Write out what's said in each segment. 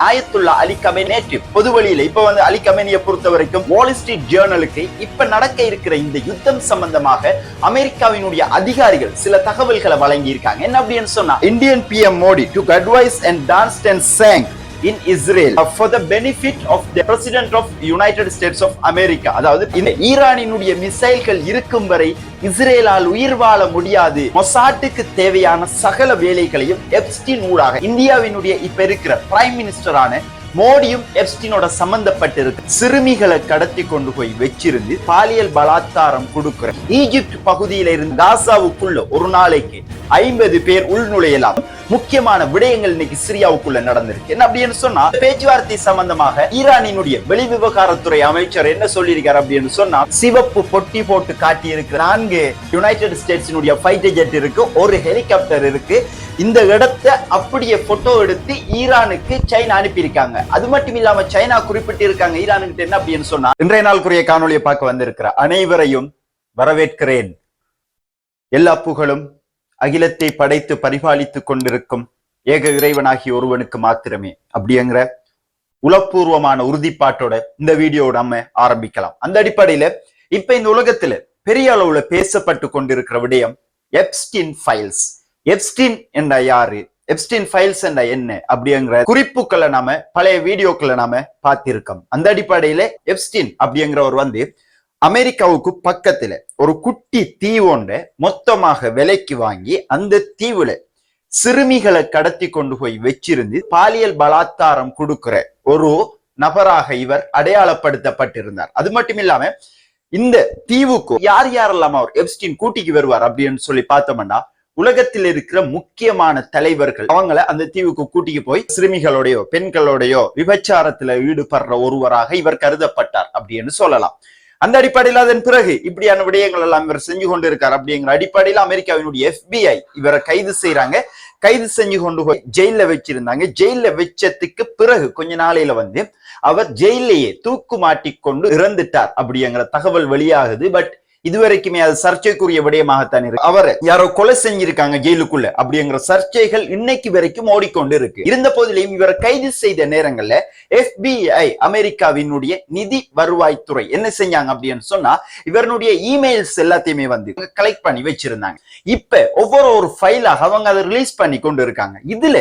Ayatullah Ali Khamenei பொதுவெளியில இப்ப அலி கமேனியை பொறுத்த வரைக்கும் வால் ஸ்ட்ரீட் ஜேர்னலுக்கு இப்ப நடக்க இருக்கிற இந்த யுத்தம் சம்பந்தமாக அமெரிக்காவினுடைய அதிகாரிகள் சில தகவல்களை வழங்கி இருக்காங்க. என்ன அப்படின்னு சொன்னா, Indian PM Modi took advice and danced and sang in Israel for the benefit of the President of United States of America. அதாவது இந்த ஈரானினுடைய மிசைல்கள் இருக்கும் வரை இஸ்ரேலால் உயிர் வாழ முடியாது. மொசாட்டுக்கு தேவையான சகல வேலைகளையும் எப்ஸ்டீன் ஊடாக இந்தியாவினுடைய இப்ப இருக்கிற பிரைம் மினிஸ்டரான மோடியும் எப்ஸ்டீனோட சம்பந்தப்பட்டிருக்கு. சிறுமிகளை கடத்தி கொண்டு போய் வச்சிருந்து பாலியல் பலாத்காரம் கொடுக்கிற ஈஜிப்ட் பகுதியில இருந்து காசாவுக்குள்ள ஒரு நாளைக்கு 50 பேர் உள்நுழையலாம். முக்கியமான விடயங்கள் இன்னைக்கு சிரியாவுக்குள்ள நடந்திருக்கு. என்ன அப்படின்னு சொன்னா, பேச்சுவார்த்தை சம்பந்தமாக ஈரானினுடைய வெளிவிவகாரத்துறை அமைச்சர் என்ன சொல்லியிருக்காரு அப்படின்னு சொன்னா, சிவப்பு பொட்டி போட்டு காட்டி இருக்கு 4 யுனைடெட் ஸ்டேட்ஸினுடைய ஃபைட்டர் ஜெட் இருக்கு, ஒரு ஹெலிகாப்டர் இருக்கு. இந்த இடத்தை அப்படியே போட்டோ எடுத்து ஈரானுக்கு சைனா அனுப்பியிருக்காங்க. அது மட்டும் இல்லாம சைனா குறிப்பிட்டு இருக்காங்க ஈரானுக்கு என்ன அப்படின்னு சொன்னா, இன்றைய நாளுக்குரிய காணொலியை பார்க்க வந்திருக்கிற அனைவரையும் வரவேற்கிறேன். எல்லா புகழும் அகிலத்தை படைத்து பரிபாலித்துக் கொண்டிருக்கும் ஏக இறைவனாகிய ஒருவனுக்கு மாத்திரமே அப்படிங்கிற உளப்பூர்வமான உறுதிப்பாட்டோட இந்த வீடியோட நம்ம ஆரம்பிக்கலாம். அந்த அடிப்படையில இப்ப இந்த உலகத்துல பெரிய அளவுல பேசப்பட்டு கொண்டிருக்கிற விடயம் எப்ஸ்டீன் ஃபைல்ஸ். எப்ஸ்டீன் என்ற யாரு, எப்ஸ்டீன் ஃபைல்ஸ் என்ற என்ன அப்படிங்கிற குறிப்புகளை நாம பழைய வீடியோக்களை நாம பார்த்திருக்கோம். அந்த அடிப்படையில எப்ஸ்டீன் அப்படிங்கிறவர் அமெரிக்காவுக்கு பக்கத்துல ஒரு குட்டி தீவோண்ட மொத்தமாக விலைக்கு வாங்கி அந்த தீவுல சிறுமிகளை கடத்தி கொண்டு போய் வச்சிருந்து பாலியல் பலாத்காரம் கொடுக்கிற ஒரு நபராக இவர் அடையாளப்படுத்தப்பட்டிருந்தார். அது மட்டும் இல்லாம இந்த தீவுக்கு யார் யாரெல்லாம் அவர் எப்ஸ்டீன் கூட்டிக்கு வருவார் அப்படின்னு சொல்லி பார்த்தோம்னா, உலகத்தில் இருக்கிற முக்கியமான தலைவர்கள் அவங்களை அந்த தீவுக்கு கூட்டிக்கு போய் சிறுமிகளோடையோ பெண்களோடையோ விபச்சாரத்துல ஈடுபடுற ஒருவராக இவர் கருதப்பட்டார் அப்படின்னு சொல்லலாம். அந்த அடிப்படையில் அதன் பிறகு இப்படியான விடயங்கள் எல்லாம் இவர் செஞ்சு கொண்டு இருக்கார். அப்படிங்கிற அடிப்படையில் அமெரிக்காவினுடைய FBI இவரை கைது செய்யறாங்க. கைது செஞ்சு கொண்டு போய் ஜெயில வச்சிருந்தாங்க. ஜெயில வச்சதுக்கு பிறகு கொஞ்ச நாளையில அவர் ஜெயிலேயே தூக்கு மாட்டிக்கொண்டு இறந்துட்டார் அப்படிங்கிற தகவல் வெளியாகுது. பட் இதுவரைக்குமே அது சர்ச்சைக்குரிய விடயமாகத்தான் இருக்கு. அவரை யாரோ கொலை செஞ்சிருக்காங்க ஜெயிலுக்குள்ள அப்படிங்கிற சர்ச்சைகள் இன்னைக்கு வரைக்கும் ஓடிக்கொண்டு இருக்கு. இருந்த போதிலையும் இவரை கைது செய்த நேரங்கள்ல FBI அமெரிக்காவினுடைய நிதி வருவாய்த்துறை என்ன செஞ்சாங்க அப்படின்னு சொன்னா, இவருடைய இமெயில்ஸ் எல்லாத்தையுமே கலெக்ட் பண்ணி வச்சிருந்தாங்க. இப்ப ஒவ்வொரு ஃபைலாக அவங்க அதை ரிலீஸ் பண்ணி கொண்டு இருக்காங்க. இதுல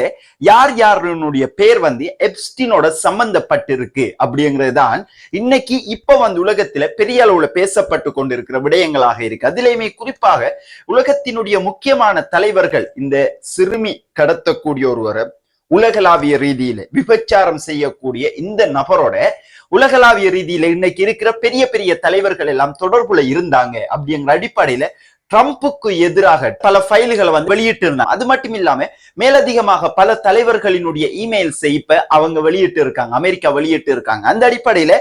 யார் யாருடைய பேர் எப்ஸ்டீனோட சம்பந்தப்பட்டிருக்கு அப்படிங்கிறது தான் இன்னைக்கு இப்ப உலகத்துல பெரிய அளவுல பேசப்பட்டு கொண்டிருக்கிற விடயங்களாக இருக்கு. அதிலேயுமே குறிப்பாக உலகத்தினுடைய முக்கியமான தலைவர்கள் இந்த சிறுமி கடத்தக்கூடிய ஒருவரை உலகளாவிய ரீதியில விபச்சாரம் செய்யக்கூடிய இந்த நபரோட உலகளாவிய ரீதியில இன்னைக்கு இருக்கிற பெரிய பெரிய தலைவர்கள் எல்லாம் தொடர்புல இருந்தாங்க அப்படிங்கிற அடிப்படையில ட்ரம்புக்கு எதிராக பல ஃபைல்களை வெளியிட்டு இருந்தாங்க. அது மட்டும் இல்லாம மேலதிகமாக பல தலைவர்களினுடைய இமெயில்ஸை இப்ப அவங்க வெளியிட்டு இருக்காங்க, அமெரிக்கா வெளியிட்டு இருக்காங்க. அந்த அடிப்படையில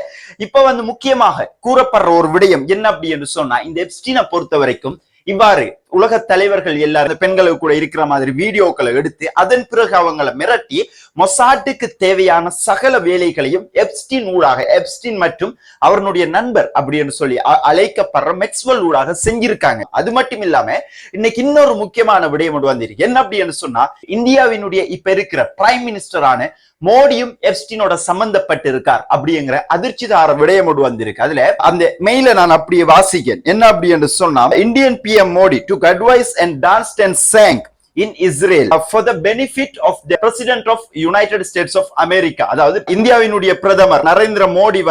இப்ப முக்கியமாக கூறப்படுற ஒரு விடயம் என்ன அப்படின்னு சொன்னா, இந்த எப்ஸ்டீனை பொறுத்த வரைக்கும் இவ்வாறு உலக தலைவர்கள் எல்லாரும் பெண்களுக்கு கூட இருக்கிற மாதிரி வீடியோக்களை எடுத்து அதன் பிறகு அவங்களை மிரட்டி மொசாட்டுக்கு தேவையான சகல வேலைகளையும் எப்ஸ்டீன் ஊடாக, எப்ஸ்டீன் மற்றும் அவருடைய நண்பர் அப்படின்னு சொல்லி அழைக்கப்படுற மேக்ஸ்வெல் ஊடாக செஞ்சிருக்காங்க. அது மட்டும் இல்லாம இன்னைக்கு இன்னொரு முக்கியமான விடயம் வந்திருக்கு. என்ன அப்படின்னு சொன்னா, இந்தியாவினுடைய இப்ப இருக்கிற பிரைம் மினிஸ்டரான மோடியும் எப்ஸ்டீனோட சம்பந்தப்பட்டு இருக்கார் அப்படிங்கிற அதிர்ச்சிதார விடயம் வந்திருக்கு. அதுல அந்த மெயில நான் அப்படியே வாசிக்கிறேன். என்ன அப்படின்னு சொன்னா, Indian PM Modi took advice and danced and sang in Israel for the benefit of the President of United States of America. அதாவது இந்தியாவினுடைய பிரதமர் நரேந்திர மோடி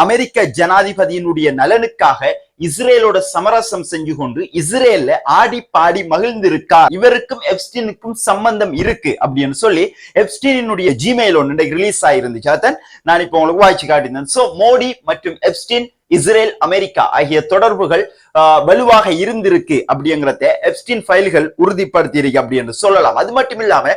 அமெரிக்க ஜனாதிபதியினுடைய நலனுக்காக இஸ்ரேலோட சமரசம் செஞ்சு கொண்டு இஸ்ரேல்ல ஆடி பாடி மகிழ்ந்திருக்கார். இவருக்கும் எப்ஸ்டீனுக்கும் சம்பந்தம் இருக்கு அப்படின்னு சொல்லி எப்ஸ்டீனுடைய ஜிமெயில் ஒன்று ரிலீஸ் ஆயிருந்துச்சு. அதான் நான் இப்ப உங்களுக்கு வாய்ச்சி காட்டினேன். சோ மோடி மற்றும் எப்ஸ்டீன், இஸ்ரேல், அமெரிக்கா ஆகிய தொடர்புகள் வலுவாக இருந்திருக்கு அப்படிங்கிறத எப்ஸ்டீன் ஃபைல்கள் உறுதிப்படுத்தி இருக்கு அப்படின்னு சொல்லலாம். அது மட்டும் இல்லாம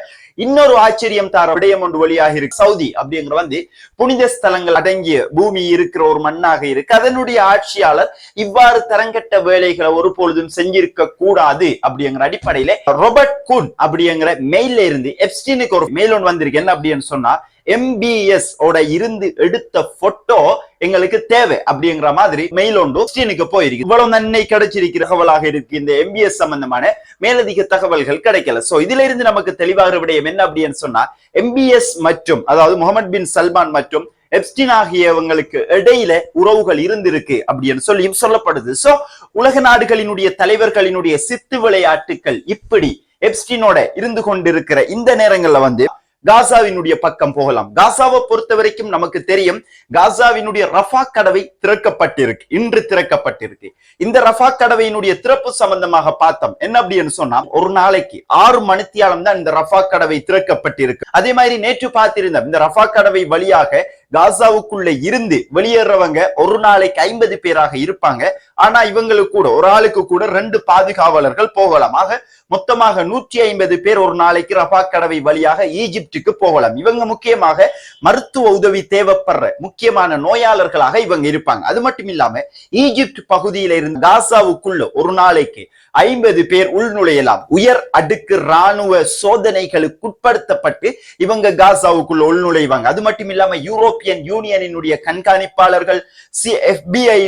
இன்னொரு ஆச்சரியம் தார விடயம் ஒன்று வெளியாக இருக்கு. சவுதி அப்படிங்கிற புனித ஸ்தலங்கள் அடங்கிய பூமி இருக்கிற ஒரு மண்ணாக இருக்கு. அதனுடைய ஆட்சியாளர் இவ்வாறு தரங்கட்ட வேலைகளை ஒரு பொழுதும் செஞ்சிருக்க கூடாது அப்படிங்கிற அடிப்படையில ராபர்ட் கூன் அப்படிங்கிற மெயில இருந்து எப்ஸ்டீனுக்கு ஒரு மெயில் ஒன்று வந்திருக்கு. என்ன அப்படின்னு சொன்னா, MBS ஓட இருந்து எடுத்த போட்டோ எங்களுக்கு தேவை அப்படிங்கிற மாதிரி மெயில் ஒன்று ஸ்டீனுக்கு போயிருக்கு. இவ்வளவு நன்மை கிடைச்சிருக்கிற தகவலாக இருக்கு. இந்த MBS சம்பந்தமான மேலதிக தகவல்கள் கிடைக்கல. சோ இதுல இருந்து நமக்கு தெளிவாக விடயம் என்ன அப்படின்னு சொன்னா, MBS மற்றும் அதாவது முகமது பின் சல்மான் மற்றும் எப்ஸ்டீன் ஆகியவங்களுக்கு இடையில உறவுகள் இருந்திருக்கு அப்படின்னு சொல்லியும் சொல்லப்படுது. சோ உலக நாடுகளினுடைய தலைவர்களினுடைய சித்து விளையாட்டுகள் இப்படி எப்ஸ்டீனோட இருந்து கொண்டிருக்கிற இந்த நேரங்கள்ல காசாவினுடைய பக்கம் போகலாம். காசாவை பொறுத்த வரைக்கும் நமக்கு தெரியும், காசாவினுடைய ரஃபா கடவை திறக்கப்பட்டிருக்கு, இன்று திறக்கப்பட்டிருக்கு. இந்த ரஃபா கடவையினுடைய திறப்பு சம்பந்தமாக பார்த்தோம் என்ன அப்படின்னு சொன்னா, ஒரு நாளைக்கு 6 மணித்தியாலம் தான் இந்த ரஃபா கடவை திறக்கப்பட்டிருக்கு. அதே மாதிரி நேற்று பார்த்திருந்தோம், இந்த ரஃபா கடவை வழியாக காசாவுக்குள்ள இருந்து வெளியேறவங்க ஒரு நாளைக்கு 50 பேராக இருப்பாங்க. ஆனா இவங்களுக்கு கூட ஒரு ஆளுக்கு கூட 2 பாதுகாவலர்கள் போகலாம். ஆக மொத்தமாக 150 பேர் ஒரு நாளைக்கு ரஃபா கடவை வழியாக ஈஜிப்டுக்கு போகலாம். இவங்க முக்கியமாக மருத்துவ உதவி தேவைப்படுற முக்கியமான நோயாளர்களாக இவங்க இருப்பாங்க. அது மட்டும் இல்லாம ஈஜிப்ட் பகுதியில இருந்து காசாவுக்குள்ள ஒரு நாளைக்கு 50 பேர் உள்நுழையலாம். உயர் அடுக்கு ராணுவ சோதனைகளுக்கு உட்படுத்தப்பட்டு இவங்க காசாவுக்குள்ள உள்நுழைவாங்க. அது மட்டும் இல்லாம யூரோப்பியன் யூனியனினுடைய கண்காணிப்பாளர்கள், FBI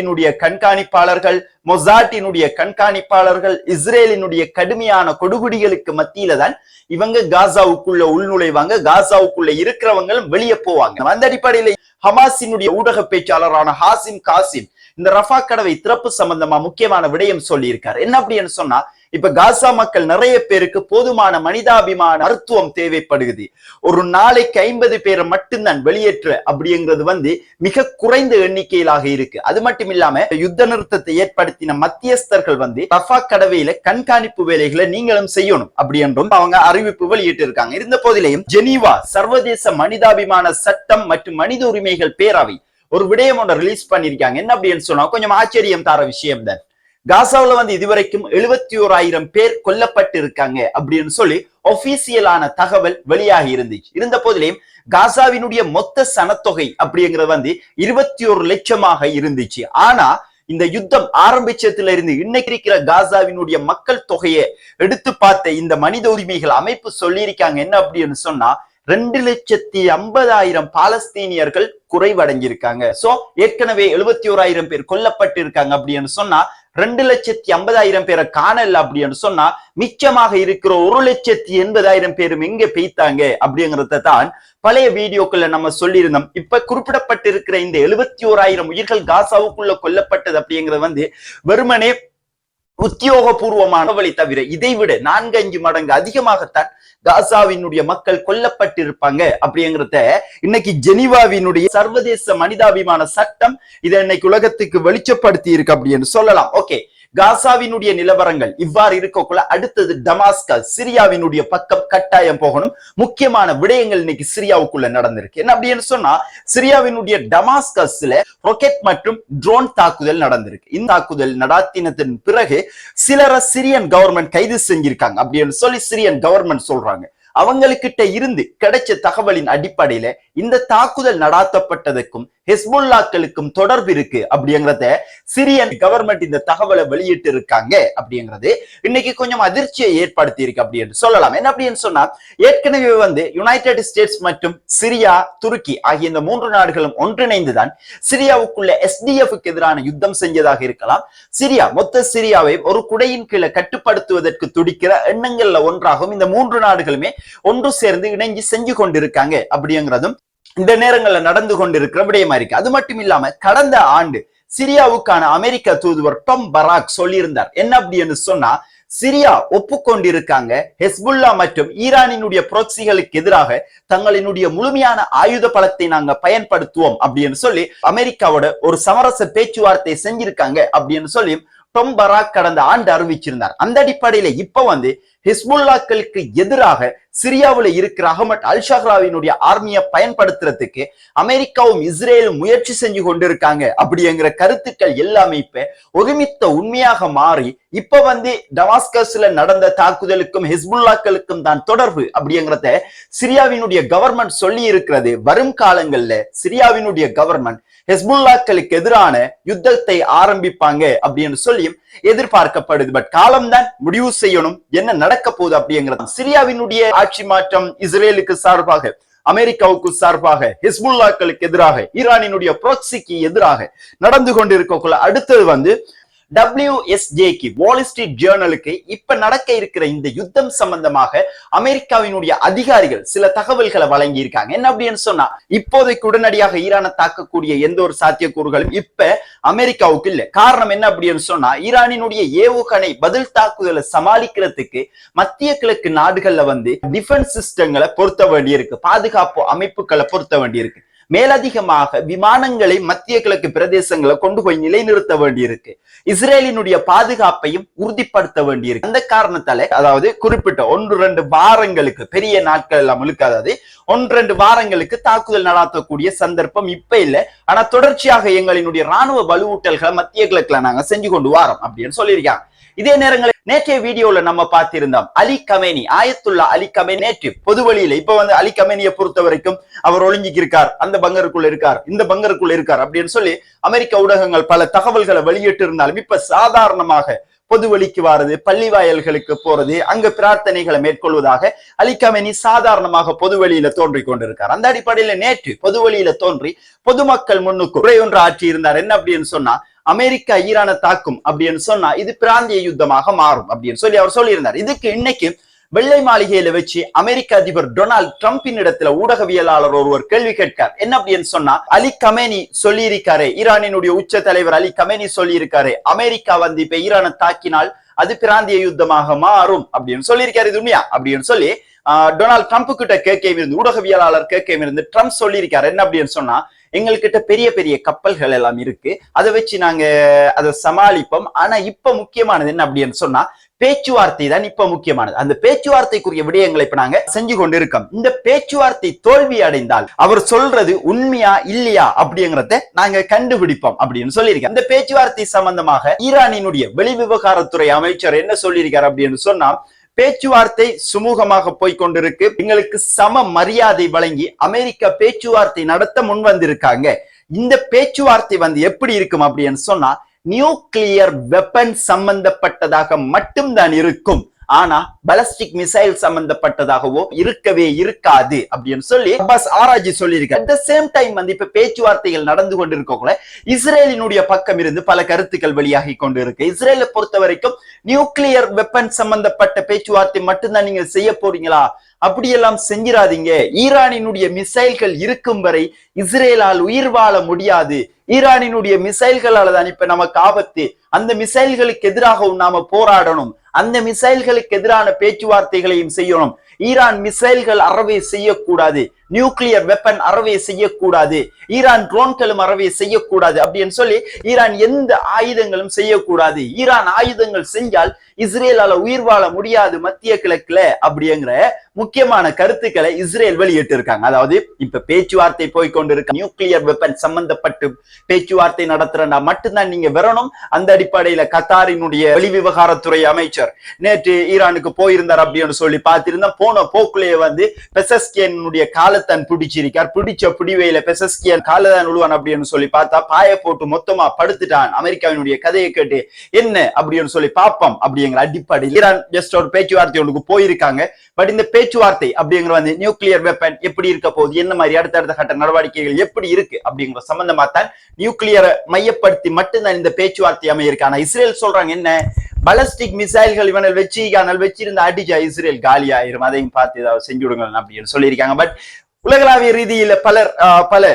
கண்காணிப்பாளர்கள், மொசாட்டினுடைய கண்காணிப்பாளர்கள், இஸ்ரேலினுடைய கடுமையான கொடுகுடிகளுக்கு மத்தியில தான் இவங்க காசாவுக்குள்ள உள்நுழைவாங்க. காசாவுக்குள்ள இருக்கிறவங்களும் வெளியே போவாங்க. அந்த அடிப்படையில ஹமாஸினுடைய ஊடக பேச்சாளரான ஹாசிம் காசிம் இந்த ரஃபா கடவை திறப்பு சம்பந்தமா முக்கியமான விடயம் சொல்லி இருக்காரு. என்ன அப்படின்னு சொன்னா, இப்ப காசா மக்கள் நிறைய பேருக்கு போதுமான மனிதாபிமான மருத்துவம் தேவைப்படுகிறது. ஒரு நாளைக்கு 50 பேரை மட்டும்தான் வெளியேற்ற அப்படிங்கிறது மிக குறைந்த எண்ணிக்கையிலாக இருக்கு. அது மட்டும் இல்லாம யுத்த நிறுத்தத்தை ஏற்படுத்தின மத்தியஸ்தர்கள் ரஃபா கடவையில கண்காணிப்பு வேலைகளை நீங்களும் செய்யணும் அப்படி என்றும் அவங்க அறிவிப்பு வெளியிட்டு இருக்காங்க. இருந்த போதிலையும் ஜெனீவா சர்வதேச மனிதாபிமான சட்டம் மற்றும் மனித உரிமைகள் பேரவை ஒரு விடயம் ஒன்று ரிலீஸ் பண்ணிருக்காங்க. என்ன அப்படின்னு சொன்னா, கொஞ்சம் ஆச்சரியம் தர விஷயம் தான். காசாவுல இதுவரைக்கும் 71,000 பேர் கொல்லப்பட்டு இருக்காங்க அப்படின்னு சொல்லி ஒபிசியலான தகவல் வெளியாகி இருந்துச்சு. இருந்த போதிலையும் காசாவினுடைய மொத்த சனத்தொகை அப்படிங்கிறது 21 லட்சமாக இருந்துச்சு. ஆனா இந்த யுத்தம் ஆரம்பிச்சதுல இருந்து இன்னைக்கு இருக்கிற காசாவினுடைய மக்கள் தொகையை எடுத்து பார்த்த இந்த மனித உரிமைகள் அமைப்பு சொல்லியிருக்காங்க என்ன அப்படின்னு சொன்னா, 2,50,000 பாலஸ்தீனியர்கள் குறைவடைஞ்சிருக்காங்க. சோ ஏற்கனவே 71,000 பேர் கொல்லப்பட்டு இருக்காங்க அப்படின்னு சொன்னா, 2,50,000 பேரை காணல அப்படின்னு சொன்னா, மிச்சமாக இருக்கிற 1,80,000 பேரும் எங்க பெய்த்தாங்க அப்படிங்கறத தான் பழைய வீடியோக்களை நம்ம சொல்லியிருந்தோம். இப்ப குறிப்பிடப்பட்டிருக்கிற இந்த 71,000 உயிர்கள் காசாவுக்குள்ள கொல்லப்பட்டது அப்படிங்கிறது வெறுமனே உத்தியோகபூர்வமான வழி தவிர இதை விட 4-5 மடங்கு அதிகமாகத்தான் காசாவினுடைய மக்கள் கொல்லப்பட்டிருப்பாங்க அப்படிங்கிறத இன்னைக்கு ஜெனீவாவினுடைய சர்வதேச மனிதாபிமான சட்டம் இதை இன்னைக்கு உலகத்துக்கு வெளிச்சப்படுத்தி இருக்கு அப்படின்னு சொல்லலாம். ஓகே, காசாவினுடைய நிலவரங்கள் இவ்வாறு இருக்கக்குள்ள அடுத்தது டமாஸ்கஸ் சிரியாவினுடைய பக்கம் கட்டாயம் போகணும். முக்கியமான விடயங்கள் இன்னைக்கு சிரியாவுக்குள்ள நடந்திருக்கு. என்ன அப்படின்னு சொன்னா, சிரியாவினுடைய டமாஸ்கஸ்ல ராக்கெட் மற்றும் ட்ரோன் தாக்குதல் நடந்திருக்கு. இந்த தாக்குதல் நடாத்தினத்தின் பிறகு சிலரை சிரியன் கவர்மெண்ட் கைது செஞ்சிருக்காங்க அப்படின்னு சொல்லி சிரியன் கவர்மெண்ட் சொல்றாங்க. அவங்களுக்கிட்ட இருந்து கிடைச்ச தகவலின் அடிப்படையில இந்த தாக்குதல் நடாத்தப்பட்டதற்கும் ஹெஸ்புல்லாக்களுக்கும் தொடர்பு இருக்கு அப்படிங்கறத சிரியன் கவர்மெண்ட் இந்த தகவலை வெளியிட்டு இருக்காங்க அப்படிங்கிறது இன்னைக்கு கொஞ்சம் அதிர்ச்சியை ஏற்படுத்தி இருக்கு அப்படின்னு சொல்லலாம். என்ன அப்படின்னு சொன்னா, ஏற்கனவே யுனைடெட் ஸ்டேட்ஸ் மற்றும் சிரியா, துருக்கி ஆகிய இந்த 3 நாடுகளும் ஒன்றிணைந்துதான் சிரியாவுக்குள்ள SDF-க்கு எதிரான யுத்தம் செஞ்சதாக இருக்கலாம். சிரியா மொத்த சிரியாவை ஒரு குடையின் கீழே கட்டுப்படுத்துவதற்கு துடிக்கிற எண்ணங்கள்ல ஒன்றாகவும் இந்த 3 நாடுகளுமே ஒன்று சேர்ந்து இணைஞ்சு செஞ்சு கொண்டிருக்காங்க அப்படிங்கிறதும் இந்த நேரங்கள்ல நடந்து கொண்டிருக்கிற விடயமா இருக்கு. அது மட்டும் இல்லாம கடந்த ஆண்டு சிரியாவுக்கான அமெரிக்க தூதுவர் டம் பராக் சொல்லியிருந்தார். என்ன அப்படின்னு சொன்னா, சிரியா ஒப்புக்கொண்டிருக்காங்க ஹெஸ்புல்லா மற்றும் ஈரானினுடைய புரோக்சிகளுக்கு எதிராக தங்களினுடைய முழுமையான ஆயுத பலத்தை நாங்க பயன்படுத்துவோம் அப்படின்னு சொல்லி அமெரிக்காவோட ஒரு சமரச பேச்சுவார்த்தை செஞ்சிருக்காங்க அப்படின்னு சொல்லி டம் பராக் கடந்த ஆண்டு அறிவிச்சிருந்தார். அந்த அடிப்படையில இப்ப ஹிஸ்புல்லாக்களுக்கு எதிராக சிரியாவில் இருக்கிற அகமட் அல் ஷஹ்ராவினுடைய ஆர்மியை பயன்படுத்துறதுக்கு அமெரிக்காவும் இஸ்ரேலும் முயற்சி செஞ்சு கொண்டிருக்காங்க அப்படிங்கிற கருத்துக்கள் எல்லாமே இப்ப ஒருமித்த உண்மையாக மாறி இப்ப டமாஸ்கஸ்ல நடந்த தாக்குதலுக்கும் ஹிஸ்புல்லாக்களுக்கும் தான் தொடர்பு அப்படிங்கிறத சிரியாவினுடைய கவர்மெண்ட் சொல்லி இருக்கிறது. வரும் காலங்கள்ல சிரியாவினுடைய கவர்மெண்ட் ஹெஸ்புல்லாக்களுக்கு எதிரான யுத்தத்தை ஆரம்பிப்பாங்க அப்படின்னு சொல்லி எதிர்பார்க்கப்படுது. பட் காலம்தான் முடிவு செய்யணும் என்ன நடக்க போகுது அப்படிங்கிறது. சிரியாவினுடைய ஆட்சி மாற்றம் இஸ்ரேலுக்கு சார்பாக அமெரிக்காவுக்கு சார்பாக ஹிஸ்புல்லாக்களுக்கு எதிராக ஈரானினுடைய ப்ராக்சிக்கு எதிராக நடந்து கொண்டிருக்கக்குள்ள அடுத்தது வந்து WSJக்கு வால் ஸ்ட்ரீட் ஜேர்னலுக்கு இப்ப நடக்க இருக்கிற இந்த யுத்தம் சம்பந்தமாக அமெரிக்காவினுடைய அதிகாரிகள் சில தகவல்களை வழங்கி இருக்காங்க. என்ன அப்படின்னு சொன்னா, இப்போதைக்கு உடனடியாக ஈரானை தாக்கக்கூடிய எந்த ஒரு சாத்தியக்கூறுகளும் இப்ப அமெரிக்காவுக்கு இல்ல. காரணம் என்ன அப்படின்னு சொன்னா, ஈரானினுடைய ஏவுகணை பதில் தாக்குதலை சமாளிக்கிறதுக்கு மத்திய கிழக்கு நாடுகள்ல வந்து டிஃபென்ஸ் சிஸ்டங்களை பொருத்த வேண்டியிருக்கு, பாதுகாப்பு அமைப்புகளை பொருத்த வேண்டியிருக்கு. மேலதிகமாக விமானங்களை மத்திய கிழக்கு பிரதேசங்களை கொண்டு போய் நிலைநிறுத்த வேண்டியிருக்கு. இஸ்ரேலினுடைய பாதுகாப்பையும் உறுதிப்படுத்த வேண்டியிருக்கு. அந்த காரணத்தால அதாவது குறிப்பிட்ட 1-2 வாரங்களுக்கு, பெரிய நாட்கள் எல்லாம் அதாவது 1-2 வாரங்களுக்கு தாக்குதல் நடாத்தக்கூடிய சந்தர்ப்பம் இப்ப இல்லை. ஆனா தொடர்ச்சியாக எங்களினுடைய ராணுவ வலுவூட்டல்களை மத்திய கிழக்குல நாங்க செஞ்சு கொண்டு வாரோம் அப்படின்னு சொல்லியிருக்காங்க. இதே நேரங்களில் நேற்றைய வீடியோல நம்ம பார்த்திருந்தோம், Ali Khamenei, Ayatullah Ali Khamenei நேற்று பொது வழியில இப்ப வந்து அலி கமேனியை பொறுத்த வரைக்கும் அவர் ஒளிஞ்சிக்கு இருக்கார், அந்த பங்கருக்குள்ள இருக்கார், இந்த பங்கருக்குள்ள இருக்கார் அப்படின்னு சொல்லி அமெரிக்க ஊடகங்கள் பல தகவல்களை வெளியிட்டு இருந்தாலும் இப்ப சாதாரணமாக பொது வழிக்கு வாரது, பள்ளி வாயல்களுக்கு போறது, அங்க பிரார்த்தனைகளை மேற்கொள்வதாக அலி கமேனி சாதாரணமாக பொது வழியில தோன்றிக் கொண்டிருக்கார். அந்த அடிப்படையில நேற்று பொது வழியில தோன்றி பொதுமக்கள் முன்னுக்கு உரை ஒன்று ஆற்றி இருந்தார். என்ன அப்படின்னு சொன்னா, அமெரிக்கா ஈரானை தாக்கும் அப்படின்னு சொன்னா இது பிராந்திய யுத்தமாக மாறும் அப்படின்னு சொல்லி அவர் சொல்லியிருந்தார். இதுக்கு இன்னைக்கு வெள்ளை மாளிகையில வச்சு அமெரிக்க அதிபர் டொனால்ட் ட்ரம்பின் இடத்துல ஊடகவியலாளர் ஒருவர் கேள்வி கேட்கார். என்ன அப்படின்னு சொன்னா, அலி கமேனி சொல்லி இருக்காரு, ஈரானினுடைய உச்ச தலைவர் அலி கமேனி சொல்லி இருக்காரு, அமெரிக்கா வந்து இப்ப ஈரானை தாக்கினால் அது பிராந்திய யுத்தமாக மாறும் அப்படின்னு சொல்லியிருக்காரு. இது உண்மையா அப்படின்னு சொல்லி டொனால்ட் ட்ரம்ப் கிட்ட கேட்கவும் இருந்து, ஊடகவியலாளர் கேட்கவும் இருந்து ட்ரம்ப் சொல்லியிருக்காரு. என்ன அப்படின்னு சொன்னா, எங்கள்கிட்ட பெரிய பெரிய கப்பல்கள் எல்லாம் இருக்கு, அதை வச்சு நாங்க அதை சமாளிப்போம். ஆனா இப்ப முக்கியமானது என்ன அப்படின்னு சொன்னா, பேச்சுவார்த்தை தான் இப்ப முக்கியமானது. அந்த பேச்சுவார்த்தைக்குரிய விடயங்களை இப்ப நாங்க செஞ்சு கொண்டு இருக்கோம். இந்த பேச்சுவார்த்தை தோல்வி அடைந்தால் அவர் சொல்றது உண்மையா இல்லையா அப்படிங்கறத நாங்க கண்டுபிடிப்போம் அப்படின்னு சொல்லியிருக்கேன். இந்த பேச்சுவார்த்தை சம்பந்தமாக ஈரானினுடைய வெளிவிவகாரத்துறை அமைச்சர் என்ன சொல்லியிருக்காரு அப்படின்னு சொன்னா, பேச்சுவார்த்தை சுமூகமாக போய்கொண்டிருக்கு, எங்களுக்கு சம மரியாதை வழங்கி அமெரிக்கா பேச்சுவார்த்தை நடத்த முன் வந்திருக்காங்க. இந்த பேச்சுவார்த்தை வந்து எப்படி இருக்கும் அப்படின்னு சொன்னா, நியூக்ளியர் வெப்பன் சம்பந்தப்பட்டதாக மட்டும்தான் இருக்கும், ஆனா பாலிஸ்டிக் மிசைல் சம்பந்தப்பட்டதாகவோ இருக்கவே இருக்காது அப்படின்னு சொல்லி அப்பாஸ் ஆராய்ச்சி சொல்லியிருக்காரு. அட் த சேம் டைம் வந்து இப்ப பேச்சுவார்த்தைகள் நடந்து கொண்டிருக்கக்குள்ள இஸ்ரேலினுடைய பக்கம் இருந்து பல கருத்துக்கள் வெளியாகி கொண்டு இருக்கு. இஸ்ரேலை பொறுத்த வரைக்கும் நியூக்ளியர் வெப்பன் சம்பந்தப்பட்ட பேச்சுவார்த்தை மட்டும்தான் நீங்க செய்ய போறீங்களா, அப்படியெல்லாம் செஞ்சிடாதீங்க, ஈரானினுடைய மிசைல்கள் இருக்கும் வரை இஸ்ரேலால் உயிர் வாழ முடியாது, ஈரானினுடைய மிசைல்களால தான் இப்ப நமக்கு ஆபத்து, அந்த மிசைல்களுக்கு எதிராகவும் நாம போராடணும், அந்த மிசைல்களுக்கு எதிரான பேச்சுவார்த்தைகளையும் செய்யணும், ஈரான் மிசைல்கள் அறவே செய்யக்கூடாது, நியூக்ளியர் வெப்பன் அறவே செய்யக்கூடாது, ஈரான் ட்ரோன்களும் அறவே செய்யக்கூடாது அப்படின்னு சொல்லி ஈரான் எந்த ஆயுதங்களும் செய்யக்கூடாது, ஈரான் ஆயுதங்கள் செஞ்சால் இஸ்ரேலால உயிர் வாழ முடியாது மத்திய கிழக்குல அப்படிங்கிற முக்கியமான கருத்துக்களை இஸ்ரேல் வெளியிட்டு இருக்காங்க. அதாவது இப்ப பேச்சுவார்த்தை போய்கொண்டிருக்க, நியூக்ளியர் வெப்பன் சம்பந்தப்பட்டு பேச்சுவார்த்தை நடத்துறா மட்டும்தான் நீங்க வரணும். அந்த அடிப்படையில கத்தாரினுடைய வெளிவிவகாரத்துறை அமைச்சர் நேற்று ஈரானுக்கு போயிருந்தார் அப்படின்னு சொல்லி பார்த்திருந்தா, போன போக்குலேயே வந்து பெசஸ்கியனுடைய காலத்தான் பிடிச்சிருக்கார், பிடிச்ச பிடிவையில பெசஸ்கியன் காலதான் உழுவான் அப்படின்னு சொல்லி பார்த்தா பாய போட்டு மொத்தமா படுத்துட்டான். அமெரிக்காவினுடைய கதையை கேட்டு என்ன அப்படின்னு சொல்லி பார்ப்போம் அப்படிங்கிற அடிப்படையில் ஈரான் ஜஸ்ட் ஒரு பேச்சுவார்த்தை ஒன்றுக்கு போயிருக்காங்க. பட் இந்த பேச்சுவார்த்தை அப்படிங்கிற வந்து நியூக்ளியர் வெப்பன் எப்படி இருக்க போகுது, என்ன மாதிரி அடுத்தடுத்த கட்ட நடவடிக்கைகள் எப்படி இருக்கு அப்படிங்கிற சம்பந்தமா தான் நியூக்ளியரை மையப்படுத்தி மட்டும்தான் இந்த பேச்சுவார்த்தை அமையிருக்கு. ஆனா இஸ்ரேல் சொல்றாங்க என்ன, பாலிஸ்டிக் மிசைல்கள் இவனை வச்சிருந்த அடிச்சா இஸ்ரேல் காலி ஆயிரும், அதையும் பார்த்து ஏதாவது செஞ்சு விடுங்க அப்படின்னு சொல்லியிருக்காங்க. பட் உலகளாவிய ரீதியில பல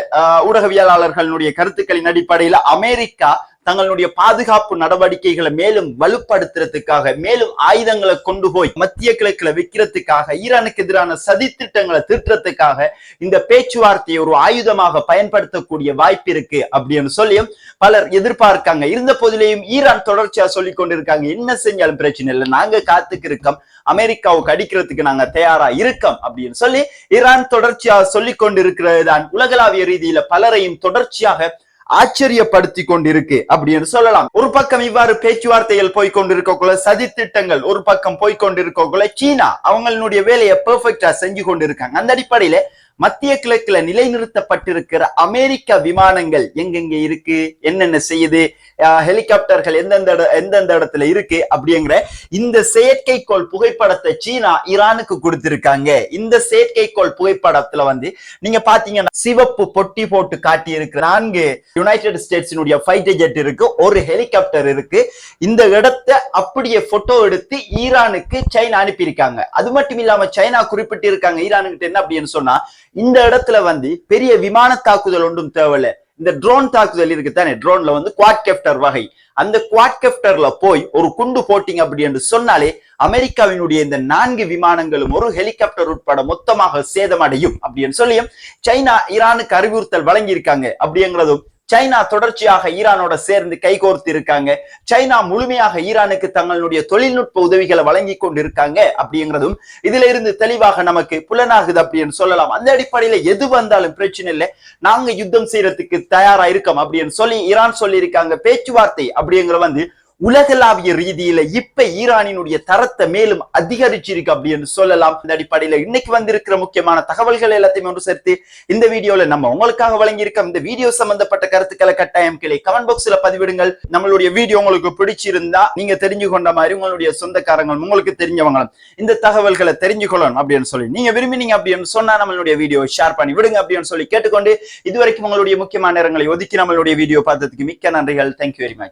ஊடகவியலாளர்களுடைய கருத்துக்களின் அடிப்படையில அமெரிக்கா தங்களுடைய பாதுகாப்பு நடவடிக்கைகளை மேலும் வலுப்படுத்துறதுக்காக, மேலும் ஆயுதங்களை கொண்டு போய் மத்திய கிழக்குல வைக்கிறதுக்காக, ஈரானுக்கு எதிரான சதி திட்டங்களை தீர்க்கிறதுக்காக இந்த பேச்சுவார்த்தையை ஒரு ஆயுதமாக பயன்படுத்தக்கூடிய வாய்ப்பு இருக்கு அப்படின்னு சொல்லியும் பலர் எதிர்பார்க்காங்க. இருந்த போதிலேயும் ஈரான் தொடர்ச்சியா சொல்லி கொண்டிருக்காங்க, என்ன செஞ்சாலும் பிரச்சனை இல்லை, நாங்க காத்துக்கு இருக்கோம், அமெரிக்காவுக்கு அடிக்கிறதுக்கு நாங்க தயாரா இருக்கோம் அப்படின்னு சொல்லி ஈரான் தொடர்ச்சியாக சொல்லி கொண்டிருக்கிறது தான் உலகளாவிய ரீதியில பலரையும் தொடர்ச்சியாக ஆச்சரியப்படுத்தி கொண்டிருக்கு அப்படின்னு சொல்லலாம். ஒரு பக்கம் இவ்வாறு பேச்சுவார்த்தைகள் போய்கொண்டிருக்கக்குள்ள, சதி திட்டங்கள் ஒரு பக்கம் போய்கொண்டிருக்கக்குள்ள, சீனா அவங்களுடைய வேலையை பெர்ஃபெக்டா செஞ்சு கொண்டிருக்காங்க. அந்த அடிப்படையில மத்திய கிழக்குல நிலைநிறுத்தப்பட்டிருக்கிற அமெரிக்க விமானங்கள் எங்கெங்க இருக்கு, என்னென்ன செய்யுது, ஹெலிகாப்டர்கள் எந்தெந்த இடத்துல இருக்கு அப்படிங்கிற இந்த செயற்கைக்கோள் புகைப்படத்தை சீனா ஈரானுக்கு கொடுத்திருக்காங்க. இந்த செயற்கைக்கோள் புகைப்படத்துல நீங்க பாத்தீங்கன்னா சிவப்பு பொட்டி போட்டு காட்டி இருக்கு 4 யுனைடெட் ஸ்டேட்ஸினுடைய ஃபைட்டர் ஜெட் இருக்கு, ஒரு ஹெலிகாப்டர் இருக்கு. இந்த இடத்தை அப்படியே போட்டோ எடுத்து ஈரானுக்கு சைனா அனுப்பியிருக்காங்க. அது மட்டும் இல்லாம சைனா குறிப்பிட்டு இருக்காங்க ஈரானுக்கு என்ன அப்படின்னு சொன்னா, இந்த இடத்துல பெரிய விமான தாக்குதல் ஒன்றும் தேவையில்லை, இந்த ட்ரோன் தாக்குதல் இருக்கு தானே, ட்ரோன்ல குவாட்கெப்டர் வகை, அந்த குவாட்கெப்டர்ல போய் ஒரு குண்டு போட்டிங்க அப்படி என்று சொன்னாலே அமெரிக்காவினுடைய இந்த 4 விமானங்களும் ஒரு ஹெலிகாப்டர் உட்பட மொத்தமாக சேதமடையும் அப்படின்னு சொல்லியும் சைனா ஈரானுக்கு அறிவுறுத்தல் வழங்கி இருக்காங்க. அப்படிங்கிறதும் சைனா தொடர்ச்சியாக ஈரானோட சேர்ந்து கைகோர்த்து இருக்காங்க. சைனா முழுமையாக ஈரானுக்கு தங்களுடைய தொழில்நுட்ப உதவிகளை வழங்கி கொண்டு இருக்காங்க அப்படிங்கிறதும் இதுல இருந்து தெளிவாக நமக்கு புலனாகுது அப்படின்னு சொல்லலாம். அந்த அடிப்படையில எது வந்தாலும் பிரச்சனை இல்லை, நாங்க யுத்தம் செய்யறதுக்கு தயாரா இருக்கோம் அப்படின்னு சொல்லி ஈரான் சொல்லி இருக்காங்க. பேச்சுவார்த்தை அப்படிங்கிற உலகளாவிய ரீதியில இப்ப ஈரானினுடைய தரத்தை மேலும் அதிகரிச்சிருக்கு அப்படின்னு சொல்லலாம். இந்த அடிப்படையில இன்னைக்கு வந்திருக்கிற முக்கியமான தகவல்கள் எல்லாத்தையும் ஒன்று சேர்த்து இந்த வீடியோல நம்ம உங்களுக்காக வழங்கி இருக்கோம். இந்த வீடியோ சம்பந்தப்பட்ட கருத்துக்களை கட்டாயம் கீழே கமெண்ட் பாக்ஸ்ல பதிவிடுங்கள். நம்மளுடைய வீடியோ உங்களுக்கு பிடிச்சிருந்தா நீங்க தெரிஞ்சு கொண்ட மாதிரி உங்களுடைய சொந்தக்காரங்கள் உங்களுக்கு தெரிஞ்சவங்களும் இந்த தகவல்களை தெரிஞ்சு கொள்ளணும் அப்படின்னு சொல்லி நீங்க விரும்பினீங்க அப்படின்னு சொன்னா நம்மளுடைய வீடியோ ஷேர் பண்ணி விடுங்க அப்படின்னு சொல்லி கேட்டுக்கொண்டு இதுவரைக்கும் உங்களுடைய முக்கியமான நேரங்களை ஒதுக்கி நம்மளுடைய வீடியோ பார்த்ததுக்கு மிக்க நன்றிகள். Thank you very much.